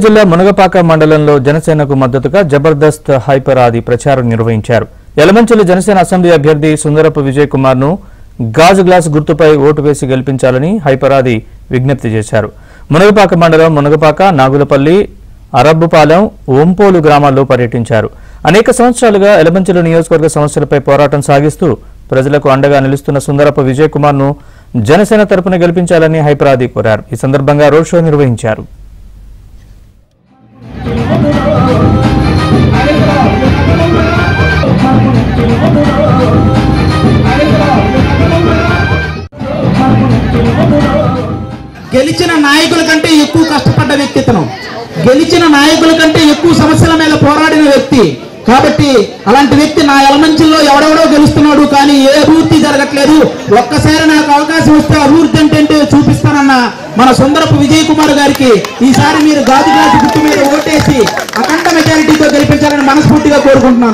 జిల్లా మునగపాక మండలంలో జనసేనకు మద్దతుగా జబర్దస్త్ హైపర్ ఆది ప్రచారం నిర్వహించారు. యలమంచిలి జనసేన అసెంబ్లీ అభ్యర్థి సుందరపు విజయ్ కుమార్ ను గాజు గ్లాస్ గుర్తుపై ఓటు వేసి గెలిపించాలని హైపర్ ఆది విజ్ఞప్తి చేశారు. మునగపాక మండలం మునగపాక, నాగులపల్లి, అరబ్బుపాలెం, ఓంపోలు గ్రామాల్లో పర్యటించారు. అనేక సంవత్సరాలుగా యలమంచిలి నియోజకవర్గ సమస్యలపై పోరాటం సాగిస్తూ ప్రజలకు అండగా నిలుస్తున్న సుందరపు విజయ్ కుమార్ ను జనసేన తరపున గెలిపించాలని హైపర్ ఆది కోరారు. ఈ సందర్భంగా రోడ్ షో నిర్వహించారు. గెలిచిన నాయకుల కంటే ఎక్కువ కష్టపడ్డ వ్యక్తిత్వం, గెలిచిన నాయకుల కంటే ఎక్కువ సమస్యల మీద పోరాడిన వ్యక్తి. కాబట్టి అలాంటి వ్యక్తి నా యలమంచిల్లో ఎవడెవడో గెలుస్తున్నాడు, కానీ ఏ అభివృద్ధి జరగట్లేదు. ఒక్కసారి నాకు అవకాశం వస్తే అభివృద్ధి అంటే చూపిస్తానన్న మన సుందరపు విజయ్ కుమార్ గారికి ఈసారి మీరు గాజు గ్లాసు గుర్తు మీద ఓటేసి అఖండ మెజారిటీతో గెలిపించాలని మనస్ఫూర్తిగా కోరుకుంటున్నాను.